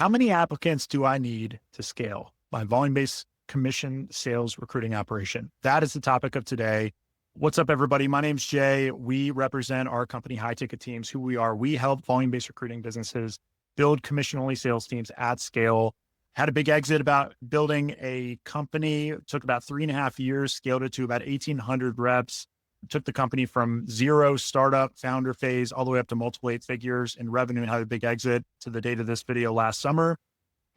How many applicants do I need to scale my volume-based commission sales recruiting operation? That is the topic of today. What's up, everybody? My name's Jay. We represent our company, High Ticket Teams. Who we are, we help volume-based recruiting businesses build commission-only sales teams at scale. Had a big exit about building a company. It took about 3.5 years, scaled it to about 1,800 reps. Took the company from zero startup founder phase all the way up to multiple 8 figures in revenue, and had a big exit to the date of this video last summer.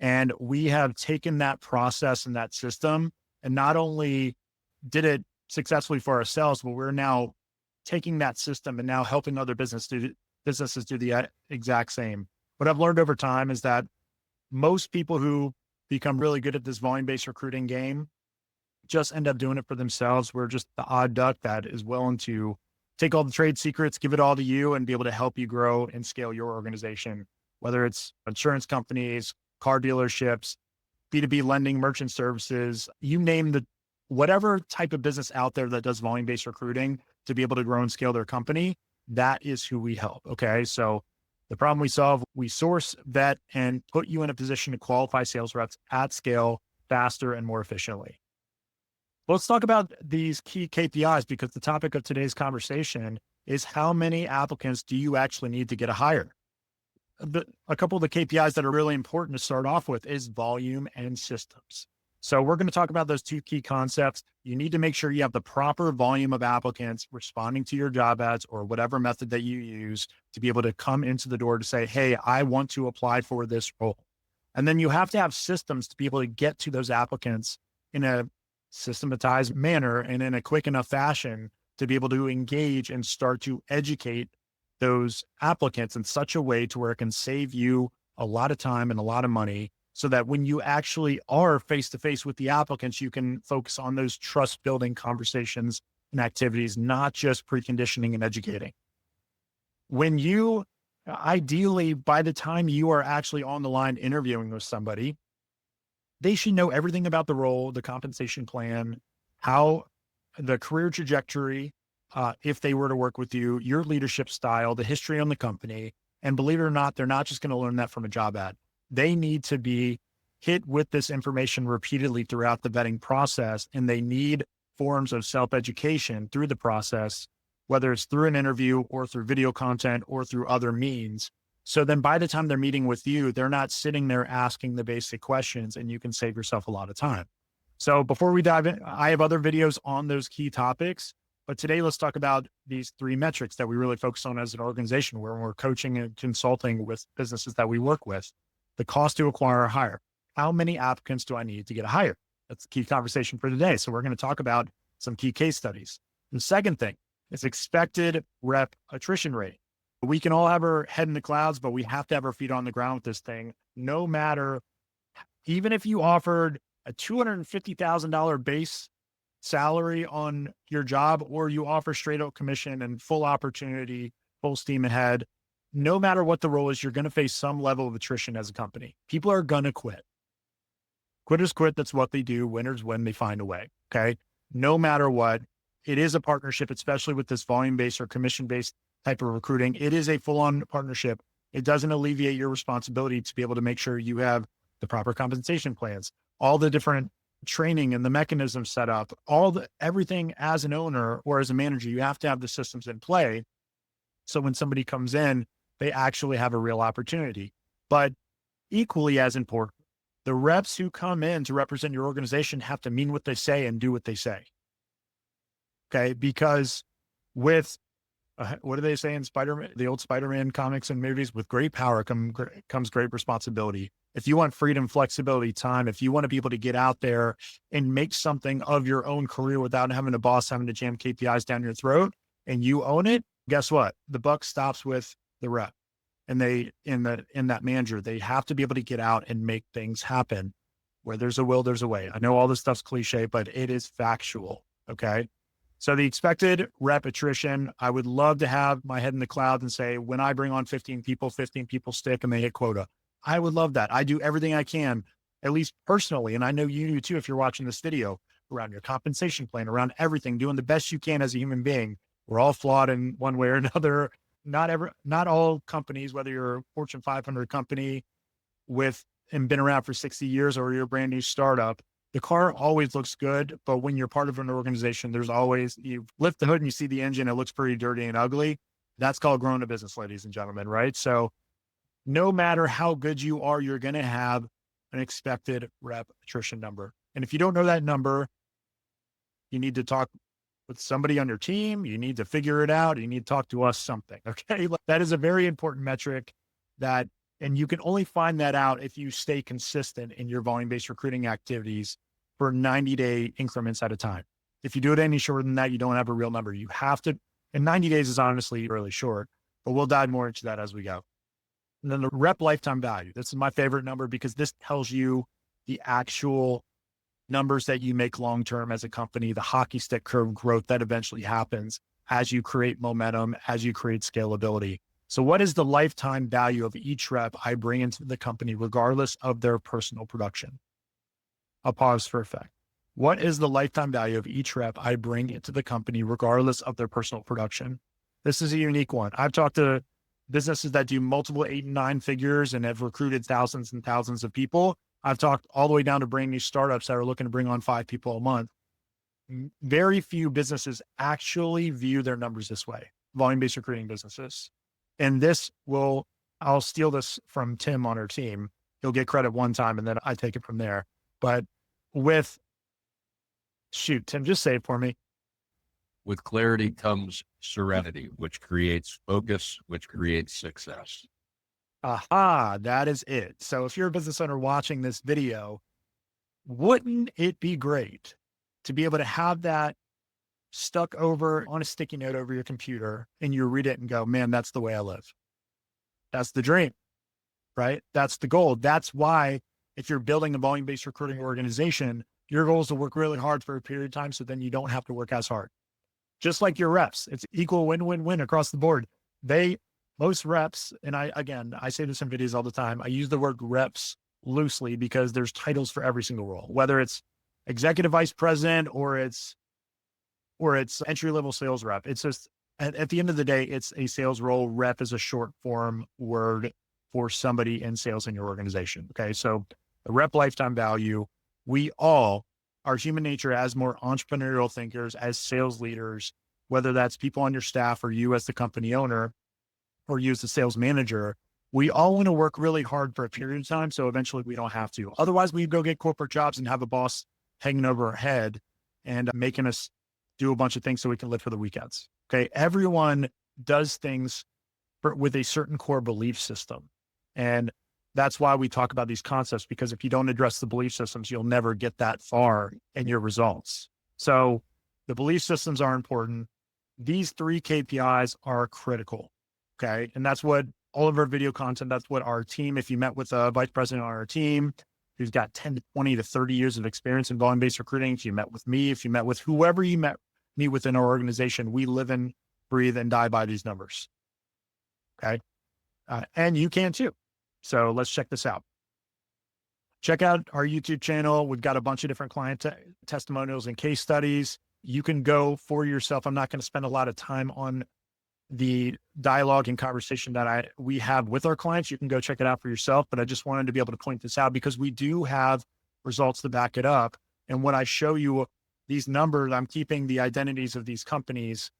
And we have taken that process and that system and not only did it successfully for ourselves, but we're now taking that system and now helping other businesses do the exact same. What I've learned over time is that most people who become really good at this volume-based recruiting game just end up doing it for themselves. We're just the odd duck that is willing to take all the trade secrets, give it all to you, and be able to help you grow and scale your organization, whether it's insurance companies, car dealerships, B2B lending, merchant services, you name whatever type of business out there that does volume-based recruiting to be able to grow and scale their company. That is who we help. Okay. So the problem we solve, we source, vet, and put you in a position to qualify sales reps at scale faster and more efficiently. Let's talk about these key KPIs, because the topic of today's conversation is how many applicants do you actually need to get a hire? A couple of the KPIs that are really important to start off with is volume and systems. So we're going to talk about those two key concepts. You need to make sure you have the proper volume of applicants responding to your job ads or whatever method that you use to be able to come into the door to say, hey, I want to apply for this role. And then you have to have systems to be able to get to those applicants in a systematized manner and in a quick enough fashion to be able to engage and start to educate those applicants in such a way to where it can save you a lot of time and a lot of money, so that when you actually are face to face with the applicants, you can focus on those trust building conversations and activities, not just preconditioning and educating. When you ideally, by the time you are actually on the line interviewing with somebody, they should know everything about the role, the compensation plan, how the career trajectory, if they were to work with you, your leadership style, the history on the company. And believe it or not, they're not just going to learn that from a job ad. They need to be hit with this information repeatedly throughout the vetting process. And they need forms of self-education through the process, whether it's through an interview or through video content or through other means. So then by the time they're meeting with you, they're not sitting there asking the basic questions, and you can save yourself a lot of time. So before we dive in, I have other videos on those key topics, but today let's talk about these 3 metrics that we really focus on as an organization where we're coaching and consulting with businesses that we work with. The cost to acquire a hire. How many applicants do I need to get a hire? That's the key conversation for today. So we're going to talk about some key case studies. The second thing is expected rep attrition rate. We can all have our head in the clouds, but we have to have our feet on the ground with this thing. No matter, even if you offered a $250,000 base salary on your job, or you offer straight up commission and full opportunity, full steam ahead, no matter what the role is, you're going to face some level of attrition as a company. People are going to quit. Quitters quit. That's what they do. Winners win. They find a way. Okay. No matter what, it is a partnership, especially with this volume-based or commission-based type of recruiting. It is a full-on partnership. It doesn't alleviate your responsibility to be able to make sure you have the proper compensation plans, all the different training and the mechanisms set up, everything as an owner or as a manager. You have to have the systems in play. So when somebody comes in, they actually have a real opportunity. But equally as important, the reps who come in to represent your organization have to mean what they say and do what they say. Okay. Because with what do they say in the old Spider-Man comics and movies? With great power comes great responsibility. If you want freedom, flexibility, time, if you want to be able to get out there and make something of your own career without having a boss having to jam KPIs down your throat, and you own it, guess what? The buck stops with the rep, and in that manager, they have to be able to get out and make things happen. Where there's a will, there's a way. I know all this stuff's cliche, but it is factual. Okay. So the expected rep attrition, I would love to have my head in the clouds and say, when I bring on 15 people stick and they hit quota. I would love that. I do everything I can, at least personally. And I know you do too, if you're watching this video, around your compensation plan, around everything, doing the best you can as a human being. We're all flawed in one way or another. Not all companies, whether you're a Fortune 500 company with and been around for 60 years or you're a brand new startup, the car always looks good. But when you're part of an organization, there's always, you lift the hood and you see the engine, it looks pretty dirty and ugly. That's called growing a business, ladies and gentlemen, right? So no matter how good you are, you're going to have an expected rep attrition number. And if you don't know that number, you need to talk with somebody on your team. You need to figure it out. You need to talk to us something. Okay. That is a very important metric and you can only find that out if you stay consistent in your volume-based recruiting activities for 90-day increments at a time. If you do it any shorter than that, you don't have a real number. You have to, and 90 days is honestly really short, but we'll dive more into that as we go. And then the rep lifetime value. This is my favorite number because this tells you the actual numbers that you make long-term as a company, the hockey stick curve growth that eventually happens as you create momentum, as you create scalability. So what is the lifetime value of each rep I bring into the company, regardless of their personal production? I'll pause for effect. What is the lifetime value of each rep I bring into the company, regardless of their personal production? This is a unique one. I've talked to businesses that do multiple 8 and 9 figures and have recruited thousands and thousands of people. I've talked all the way down to brand new startups that are looking to bring on 5 people a month. Very few businesses actually view their numbers this way, volume-based recruiting businesses. And I'll steal this from Tim on our team. He'll get credit one time and then I take it from there. But Tim, just say it for me. With clarity comes serenity, which creates focus, which creates success. Aha, that is it. So if you're a business owner watching this video, wouldn't it be great to be able to have that stuck over on a sticky note over your computer and you read it and go, man, that's the way I live. That's the dream, right? That's the goal. That's why if you're building a volume-based recruiting organization, your goal is to work really hard for a period of time so then you don't have to work as hard. Just like your reps, it's equal win-win-win across the board. Most reps, and I say this in videos all the time, I use the word reps loosely because there's titles for every single role, whether it's executive vice president or it's entry-level sales rep. It's just, at the end of the day, it's a sales role. Rep is a short form word for somebody in sales in your organization. Okay. So the rep lifetime value, our human nature as more entrepreneurial thinkers, as sales leaders, whether that's people on your staff or you as the company owner or you as the sales manager, we all want to work really hard for a period of time. So eventually we don't have to. Otherwise we go get corporate jobs and have a boss hanging over our head and making us do a bunch of things so we can live for the weekends. Okay. Everyone does things with a certain core belief system. And that's why we talk about these concepts, because if you don't address the belief systems, you'll never get that far in your results. So the belief systems are important. These 3 KPIs are critical. Okay. And that's what all of our video content, that's what our team, if you met with a vice president on our team, who's got 10 to 20 to 30 years of experience in volume-based recruiting, if you met with me, if you met with whoever you met me within our organization, we live and breathe and die by these numbers. Okay. And you can too. So let's check this out. Check out our YouTube channel. We've got a bunch of different client testimonials and case studies. You can go for yourself. I'm not going to spend a lot of time on the dialogue and conversation that we have with our clients. You can go check it out for yourself, but I just wanted to be able to point this out because we do have results to back it up. And when I show you these numbers, I'm keeping the identities of these companies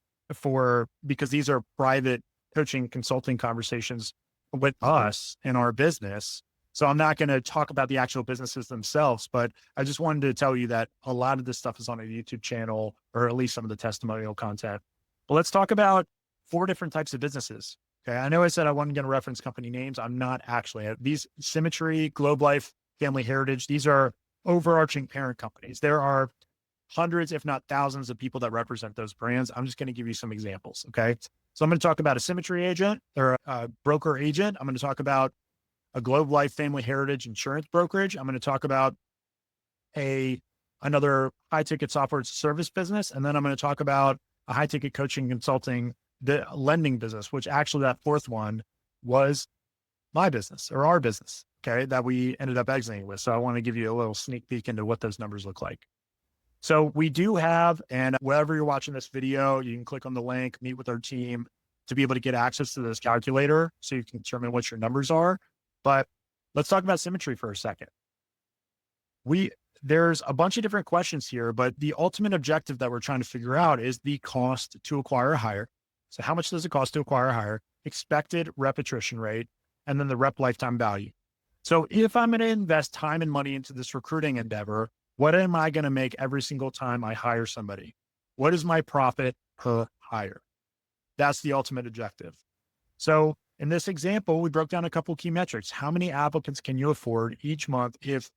because these are private coaching consulting conversations with us in our business. So I'm not going to talk about the actual businesses themselves, but I just wanted to tell you that a lot of this stuff is on a YouTube channel, or at least some of the testimonial content. But let's talk about 4 different types of businesses. Okay. I know I said I wasn't going to reference company names. I'm not actually. These Symmetry, Globe Life, Family Heritage, these are overarching parent companies. There are hundreds, if not thousands of people that represent those brands. I'm just going to give you some examples. Okay. So I'm going to talk about a Symmetry agent or a broker agent. I'm going to talk about a Globe Life Family Heritage insurance brokerage. I'm going to talk about another high ticket software as a service business. And then I'm going to talk about a high ticket coaching consulting, the lending business, which actually that 4th one was my business or our business. Okay. That we ended up exiting with. So I want to give you a little sneak peek into what those numbers look like. So we do have, and wherever you're watching this video, you can click on the link, meet with our team to be able to get access to this calculator so you can determine what your numbers are. But Let's talk about Symmetry for a second. There's a bunch of different questions here, but the ultimate objective that we're trying to figure out is the cost to acquire a hire. So how much does it cost to acquire a hire, expected rep attrition rate, and then the rep lifetime value. So if I'm going to invest time and money into this recruiting endeavor, what am I going to make every single time I hire somebody? What is my profit per hire? That's the ultimate objective. So in this example, we broke down a couple of key metrics. How many applicants can you afford each month if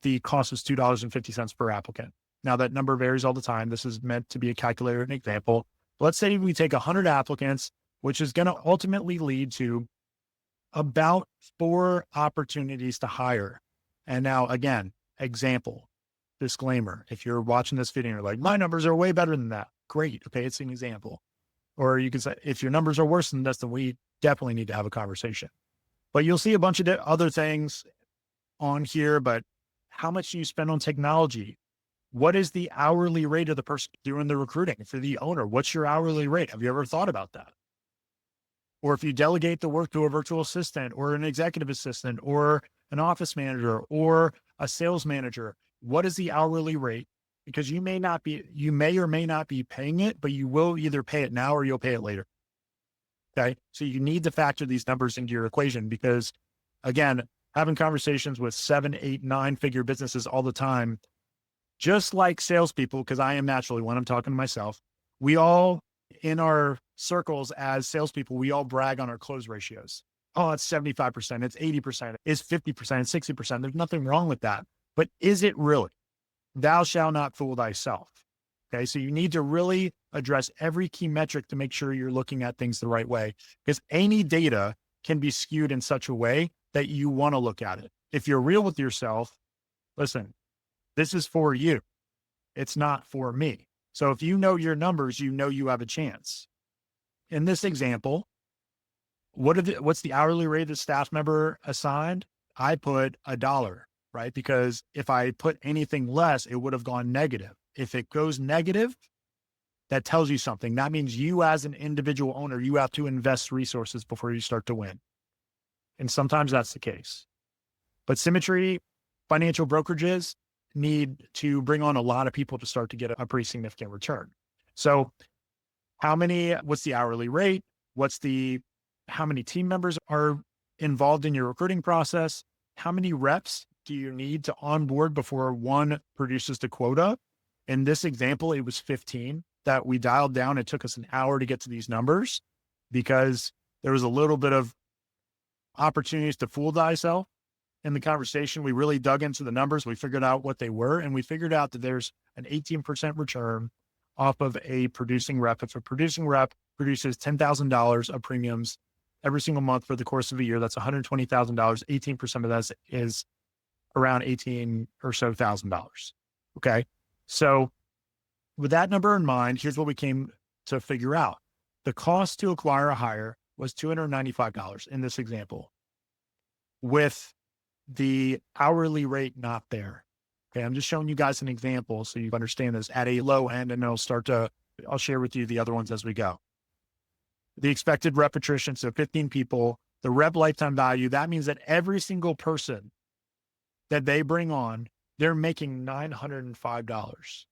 the cost is $2.50 per applicant? Now that number varies all the time. This is meant to be a calculator, an example. Let's say we take 100 applicants, which is going to ultimately lead to about 4 opportunities to hire. And now again, example, disclaimer. If you're watching this video and you're like, my numbers are way better than that. Great. Okay. It's an example. Or you can say, if your numbers are worse than this, then we definitely need to have a conversation. But you'll see a bunch of other things on here, but how much do you spend on technology? What is the hourly rate of the person doing the recruiting? For the owner, what's your hourly rate? Have you ever thought about that? Or if you delegate the work to a virtual assistant or an executive assistant or an office manager or a sales manager, what is the hourly rate? Because you may or may not be paying it, but you will either pay it now or you'll pay it later. Okay. So you need to factor these numbers into your equation because again, having conversations with 7, 8, 9-figure businesses all the time, just like salespeople, because I am naturally one, I'm talking to myself. We all in our circles as salespeople, we all brag on our close ratios. Oh, it's 75%, it's 80%, it's 50%, it's 60%. There's nothing wrong with that. But is it really? Thou shalt not fool thyself. Okay. So you need to really address every key metric to make sure you're looking at things the right way, because any data can be skewed in such a way that you want to look at it. If you're real with yourself, listen, this is for you. It's not for me. So if you know your numbers, you know you have a chance. In this example, what's the hourly rate the staff member assigned? I put $1, right? Because if I put anything less, it would have gone negative. If it goes negative, that tells you something. That means you as an individual owner, you have to invest resources before you start to win. And sometimes that's the case. But Symmetry financial brokerages need to bring on a lot of people to start to get a pretty significant return. So what's the hourly rate? How many team members are involved in your recruiting process? How many reps do you need to onboard before one produces the quota? In this example, it was 15 that we dialed down. It took us an hour to get to these numbers because there was a little bit of opportunities to fool thyself in the conversation. We really dug into the numbers. We figured out what they were, and we figured out that there's an 18% return off of a producing rep. If a producing rep produces $10,000 of premiums every single month for the course of a year, that's $120,000. 18% of that is around $18 or so thousand. Okay. So with that number in mind, here's what we came to figure out. The cost to acquire a hire was $295 in this example, with the hourly rate not there. Okay. I'm just showing you guys an example so you understand this at a low end, and I'll share with you the other ones as we go. The expected rep attrition, so 15 people, the rep lifetime value, that means that every single person that they bring on, they're making $905.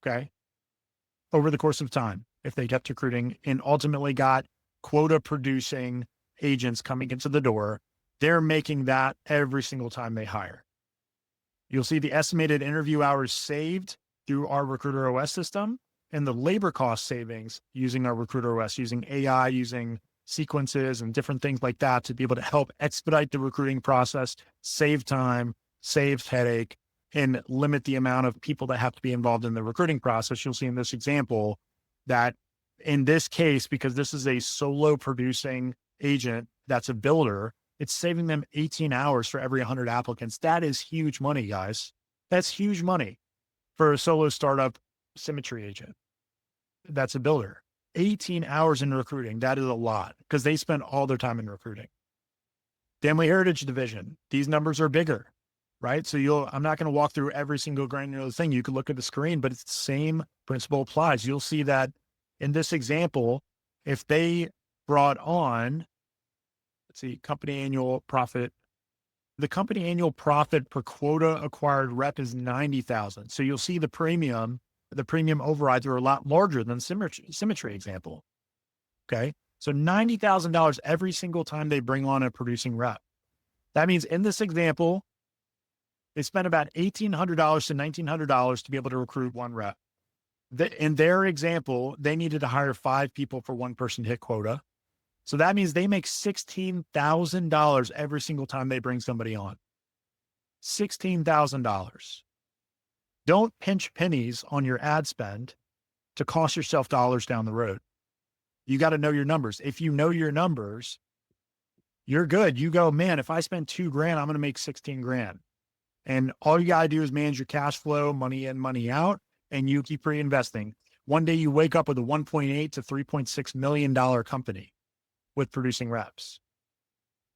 Okay. Over the course of time, if they kept recruiting and ultimately got quota producing agents coming into the door, they're making that every single time they hire. You'll see the estimated interview hours saved through our Recruiter OS system and the labor cost savings using our Recruiter OS, using AI, using sequences and different things like that to be able to help expedite the recruiting process, save time, save headache, and limit the amount of people that have to be involved in the recruiting process. You'll see in this example that in this case, because this is a solo producing agent that's a builder, it's saving them 18 hours for every 100 applicants. That is huge money, guys. That's huge money for a solo startup Symmetry agent that's a builder. 18 hours in recruiting, that is a lot because they spend all their time in recruiting. Family Heritage Division, these numbers are bigger, right? So I'm not going to walk through every single granular thing. You can look at the screen, but it's the same principle applies. You'll see that in this example, if they brought on, let's see, company annual profit The company annual profit per quota acquired rep is 90,000. So you'll see the premium overrides are a lot larger than Symmetry example. Okay. So $90,000 every single time they bring on a producing rep. That means in this example, they spent about $1,800 to $1,900 to be able to recruit one rep. In their example, they needed to hire 5 people for one person to hit quota. So that means they make $16,000 every single time they bring somebody on. $16,000. Don't pinch pennies on your ad spend to cost yourself dollars down the road. You got to know your numbers. If you know your numbers, you're good. You go, man, if I spend $2,000, I'm going to make 16 grand. And all you got to do is manage your cash flow, money in, money out, and you keep reinvesting. One day you wake up with a $1.8 to $3.6 million company with producing reps.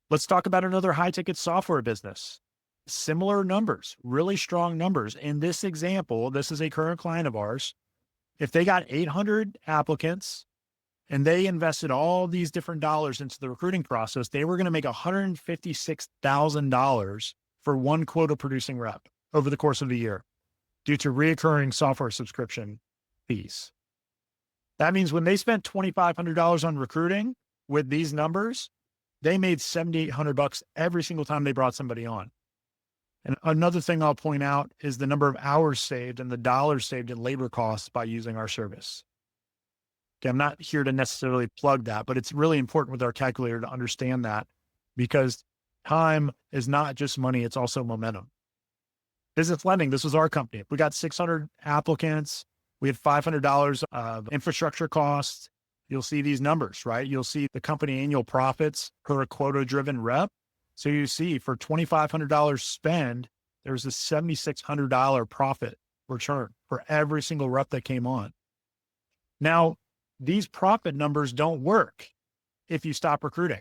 Let's talk about another high ticket software business. Similar numbers, really strong numbers. In this example, this is a current client of ours. If they got 800 applicants and they invested all these different dollars into the recruiting process, they were going to make $156,000 for one quota producing rep over the course of the year due to reoccurring software subscription fees. That means when they spent $2,500 on recruiting with these numbers, they made $7,800 every single time they brought somebody on. And another thing I'll point out is the number of hours saved and the dollars saved in labor costs by using our service. Okay, I'm not here to necessarily plug that, but it's really important with our calculator to understand that, because time is not just money, it's also momentum. Business lending, this was our company. We got 600 applicants. We had $500 of infrastructure costs. You'll see these numbers, right? You'll see the company annual profits per quota-driven rep. So you see for $2,500 spend, there's a $7,600 profit return for every single rep that came on. Now, these profit numbers don't work if you stop recruiting.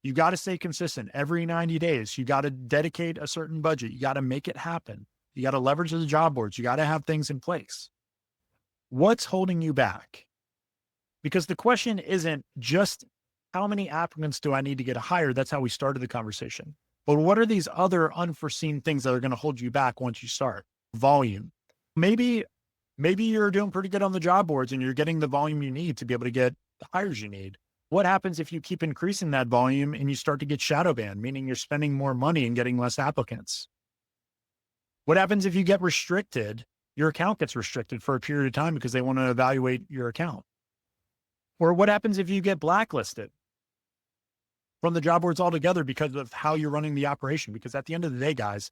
You got to stay consistent every 90 days. You got to dedicate a certain budget. You got to make it happen. You got to leverage the job boards. You got to have things in place. What's holding you back? Because the question isn't just how many applicants do I need to get hired? That's how we started the conversation. But what are these other unforeseen things that are going to hold you back once you start? Volume. Maybe you're doing pretty good on the job boards and you're getting the volume you need to be able to get the hires you need. What happens if you keep increasing that volume and you start to get shadow banned, meaning you're spending more money and getting less applicants? What happens if you get restricted? Your account gets restricted for a period of time because they want to evaluate your account. Or what happens if you get blacklisted from the job boards altogether because of how you're running the operation? Because at the end of the day, guys,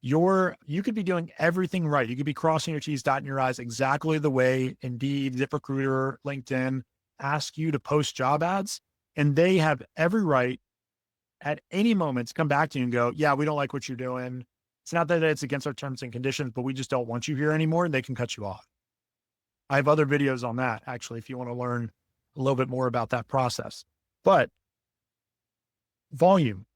you could be doing everything right. You could be crossing your T's, dotting your I's exactly the way Indeed, ZipRecruiter, LinkedIn ask you to post job ads. And they have every right at any moment to come back to you and go, yeah, we don't like what you're doing. It's not that it's against our terms and conditions, but we just don't want you here anymore. And they can cut you off. I have other videos on that, actually, if you want to learn a little bit more about that process. But volume,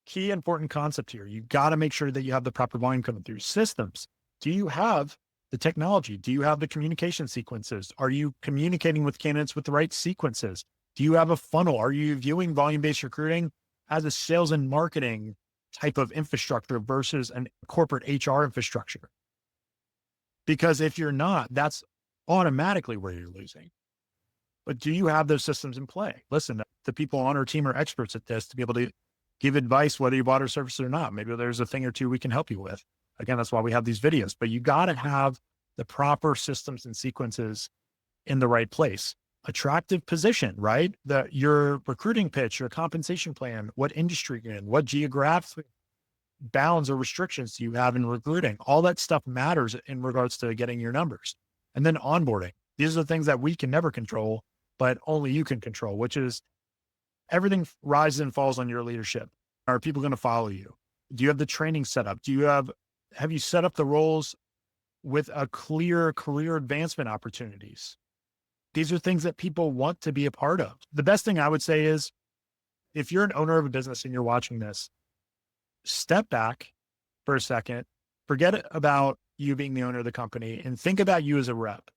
key important concept here. You got to make sure that you have the proper volume coming through. Systems. Do you have the technology? Do you have the communication sequences? Are you communicating with candidates with the right sequences? Do you have a funnel? Are you viewing volume-based recruiting as a sales and marketing type of infrastructure versus a corporate HR infrastructure? Because if you're not, that's automatically where you're losing. But do you have those systems in play? Listen, the people on our team are experts at this to be able to give advice, whether you bought our service or not. Maybe there's a thing or two we can help you with. Again, that's why we have these videos, but you got to have the proper systems and sequences in the right place. Attractive position, right? Your recruiting pitch, your compensation plan, what industry you're in, what geographic bounds or restrictions do you have in recruiting? All that stuff matters in regards to getting your numbers. And then onboarding. These are the things that we can never control, but only you can control, which is everything rises and falls on your leadership. Are people going to follow you? Do you have the training set up? Have you set up the roles with a clear career advancement opportunities? These are things that people want to be a part of. The best thing I would say is, if you're an owner of a business and you're watching this, step back for a second, forget about you being the owner of the company and think about you as a rep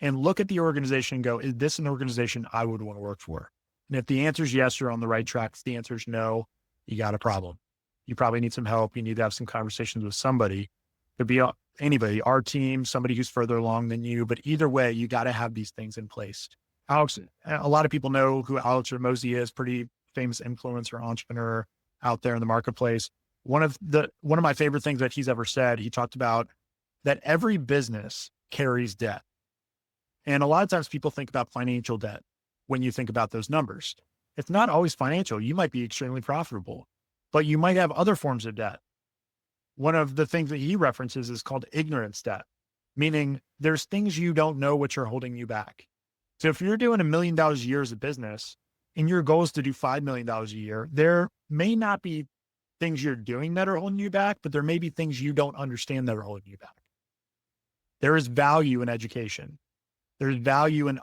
and look at the organization and go, is this an organization I would want to work for? And if the answer is yes, you're on the right track. If the answer is no, you got a problem. you probably need some help. You need to have some conversations with somebody. Could be anybody, our team, somebody who's further along than you, but either way, you got to have these things in place. Alex, a lot of people know who Alex Ramosi is, pretty famous influencer, entrepreneur out there in the marketplace. One of my favorite things that he's ever said, he talked about that every business carries debt. And a lot of times people think about financial debt when you think about those numbers. It's not always financial. You might be extremely profitable, but you might have other forms of debt. One of the things that he references is called ignorance debt, meaning there's things you don't know which are holding you back. So if you're doing $1 million a year as a business and your goal is to do $5 million a year, there may not be things you're doing that are holding you back, but there may be things you don't understand that are holding you back. There is value in education. There's value in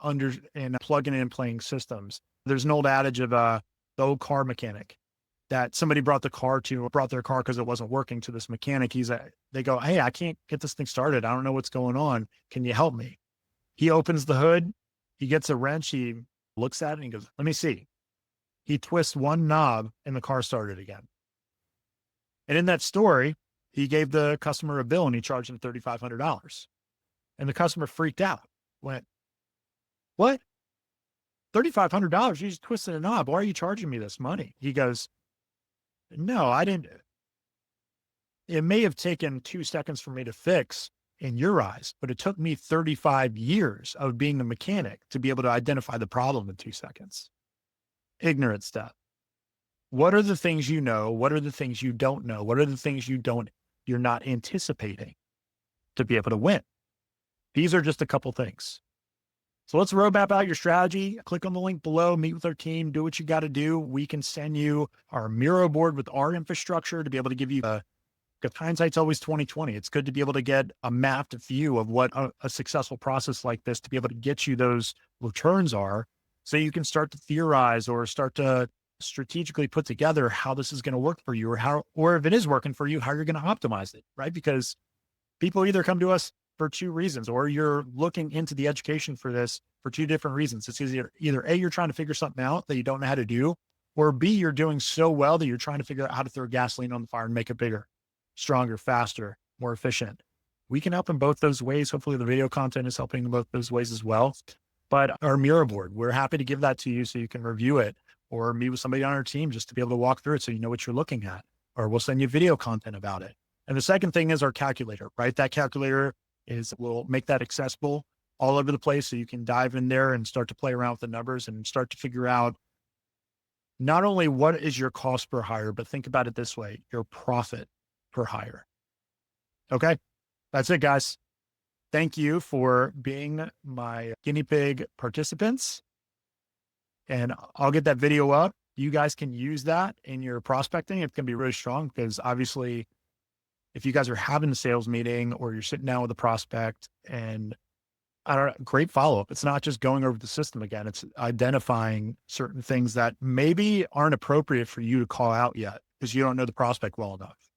plugging in and playing systems. There's an old adage of the old car mechanic that somebody brought their car because it wasn't working to this mechanic. They go, "Hey, I can't get this thing started. I don't know what's going on. Can you help me?" He opens the hood. He gets a wrench. He looks at it and he goes, "Let me see." He twists one knob and the car started again. And in that story, he gave the customer a bill and he charged him $3,500. And the customer freaked out, went, "What? $3,500? You just twisted a knob. Why are you charging me this money?" He goes, "No, I didn't. It may have taken 2 seconds for me to fix in your eyes, but it took me 35 years of being a mechanic to be able to identify the problem in 2 seconds." Ignorance stuff. What are the things you know? What are the things you don't know? What are the things you're not anticipating to be able to win? These are just a couple things. So let's roadmap out your strategy. Click on the link below, meet with our team, do what you got to do. We can send you our Miro board with our infrastructure to be able to give you because hindsight's always 2020. It's good to be able to get a mapped view of what a successful process like this to be able to get you those returns are, so you can start to theorize or start to strategically put together how this is going to work for you, or if it is working for you, how you're going to optimize it, right? Because people either come to us for 2 reasons, or you're looking into the education for this for 2 different reasons. It's either A, you're trying to figure something out that you don't know how to do, or B, you're doing so well that you're trying to figure out how to throw gasoline on the fire and make it bigger, stronger, faster, more efficient. We can help in both those ways. Hopefully the video content is helping in both those ways as well. But our Miro board, we're happy to give that to you so you can review it, or meet with somebody on our team just to be able to walk through it so you know what you're looking at, or we'll send you video content about it. And the second thing is our calculator, right? That calculator we'll make that accessible all over the place so you can dive in there and start to play around with the numbers and start to figure out not only what is your cost per hire, but think about it this way, your profit per hire. Okay, that's it, guys. Thank you for being my guinea pig participants. And I'll get that video up. You guys can use that in your prospecting. It's going to be really strong because obviously if you guys are having a sales meeting or you're sitting down with a prospect and great follow-up. It's not just going over the system again. It's identifying certain things that maybe aren't appropriate for you to call out yet because you don't know the prospect well enough.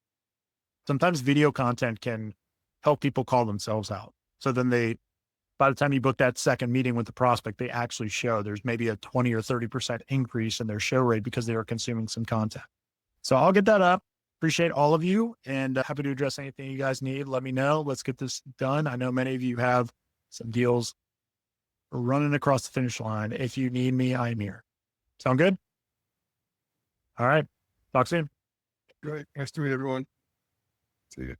Sometimes video content can help people call themselves out. So then by the time you book that second meeting with the prospect, they actually show there's maybe a 20 or 30% increase in their show rate because they are consuming some content. So I'll get that up. Appreciate all of you and happy to address anything you guys need. Let me know. Let's get this done. I know many of you have some deals running across the finish line. If you need me, I'm here. Sound good? All right. Talk soon. Great. Nice to meet everyone. See you.